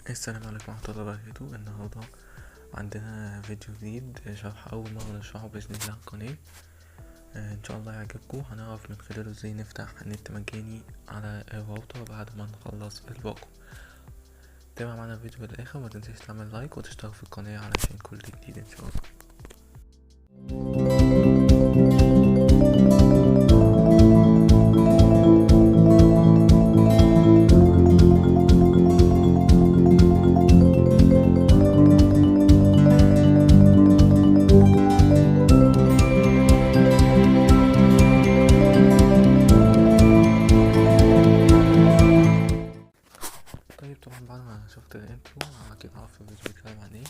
السلام عليكم ورحمة الله وبركاته. النهاردة عندنا فيديو جديد، شرح أول مرة نشرحه بإذن الله على القناة. إن شاء الله يعجبكم. هنعرف من خلاله ازاي نفتح نت مجاني على الراوتر بعد ما نخلص الباقة. تابع معنا الفيديو للآخر، ومتنساش تعمل لايك وتشترك في القناة علشان كل جديد إن شاء الله. طبعا بعد ما شفت الانترو اكيد هعرف الفيديو بيتكلم عن ايه.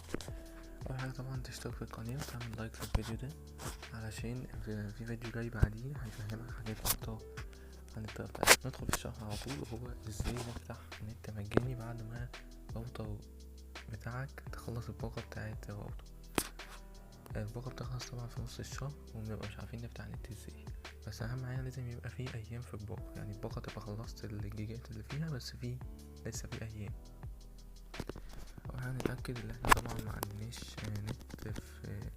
اول حاجه طبعا تشترك في القناه وتعمل لايك في الفيديو ده، علشان في فيديو جاي بعديه هيفهمك حاجات اكتر عن الطريقه بتاعتنا. ندخل في الشرح على طول، وهو ازاي نفتح نت مجاني بعد ما الراوتر بتاعك تخلص الباقه بتاعت الراوتر. الباقه بتخلص طبعا في نص الشهر، ومنبقى مش عارفين نفتح نت ازاي. بس اهم حاجه لازم يبقى فيه ايام في الباقه، يعني الباقه تبقى خلصت الجيجات اللي فيها بس لسه في ايام. وهنتأكد ان احنا طبعا ما عندناش نت في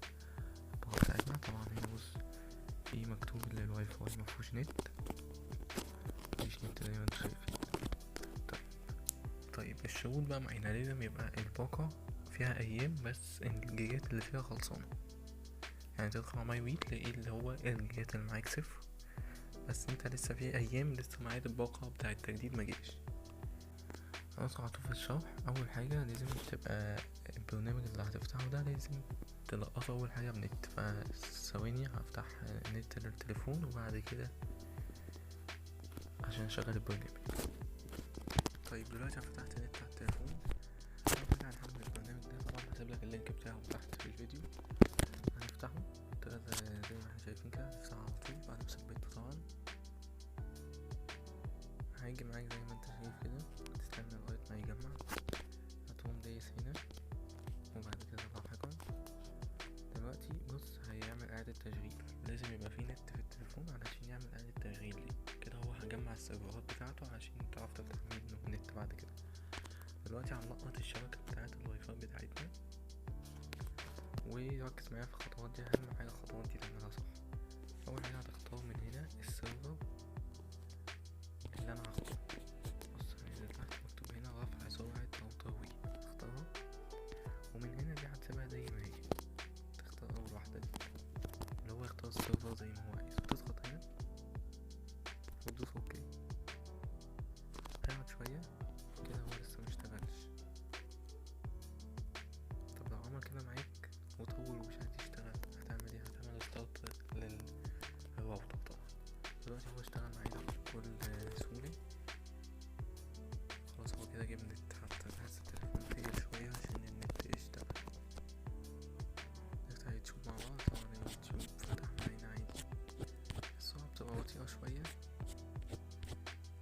الباقة بتاعتنا. طبعا هنا بص في مكتوب ان الواي فاي مفهوش نت، مفيش نت زي ما انتوا شايفين. طيب الشروط بقى معانا لازم يبقى الباقة فيها ايام بس الجيجات اللي فيها خلصانة. يعني تدخل على ماي وي تلاقي اللي هو الجيجات اللي معاك صفر، بس انت لسه في ايام لسه ميعاد الباقة بتاع التجديد مجيش. هندخل على طول في الشرح. اول حاجه لازم تبقى البرنامج اللي هتفتحه ده لازم تلقطه اول حاجه بنت. فثواني هفتح نت للتليفون وبعد كده عشان اشغل البرنامج. طيب دلوقتي انا فتحت نت على التليفون. اول حاجه هنحمل البرنامج ده، طبعا هسيبلك اللينك بتاعه تحت في الفيديو. هنفتحه زي ما احنا شايفين كده، هنفتحه على طول بعد ما ثبته. طبعا هيجي معاك زي ما انت شايف كده، تستنى لغايه ما يجمع. هتقوم دايس هنا وبعد كده لاحقا دلوقتي بص هيعمل اعادة تشغيل. لازم يبقى فيه نت في التليفون علشان يعمل اعادة تشغيل دي كده. هو هجمع السيرفرات بتاعته عشان تعرف تفتح منه النت بعد كده. دلوقتي هنلقط الشبكة بتاعت الواي فاي بتاعتنا، وركز معايا في الخطوات دي، اهم حاجة الخطوات دي تعملها صح. اول حاجة هتختار من هنا السيرفر اللي انا هختاره. بص هنزل تحت مكتوب هنا رفع سرعة راوتر وي، اختارها. ومن هنا دي هتسيبها زي ما هي، تختار اول واحدة دي اللي هو يختار السيرفر زي ما هو عايز، وتضغط هنا وتدوس اوكي. هيقعد شوية كده، هو لسه مشتغلش. طب لو عمل كده معاك وطول ومش عايز يشتغل هتعمل ايه؟ هتعمل ستارت للراوتر. طبعا دلوقتي هو اشتغل معانا بكل سهولة. خلاص هو كده جاب نت، حتى بس التليفون تقيل شوية عشان النت يشتغل. نفتح يوتيوب مع بعض. طبعا اليوتيوب فتح معانا عادي، السرعة بتبقى بطيئة شوية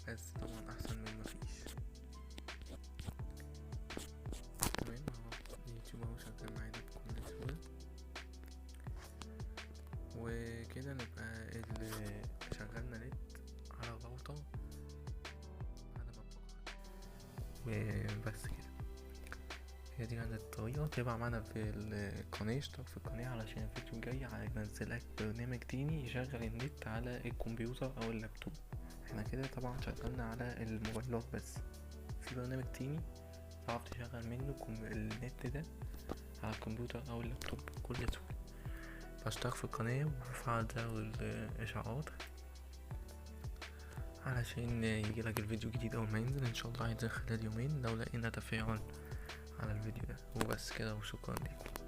بس طبعا احسن من مفيش. تمام اهو اليوتيوب اهو شغال معانا بكل سهولة. وكده نبقى اللي شغلنا نت على الراوتر على ما بس كده. هي دي كانت الطريقة. تابع معانا في القناة، اشترك في القناة علشان الفيديو الجاي هنزلك برنامج تاني يشغل النت على الكمبيوتر او اللابتوب. احنا كده طبعا شغلنا على الموبايلات بس، في برنامج تاني تعرف تشغل منه النت ده على الكمبيوتر او اللابتوب بكل سهولة. فاشترك في القناة وفعل زر الاشعارات علشان يجيلك الفيديو الجديد اول ما ينزل. ان شاء الله هينزل خلال يومين لو لقينا تفاعل على الفيديو ده. وبس كده، وشكرا لكم.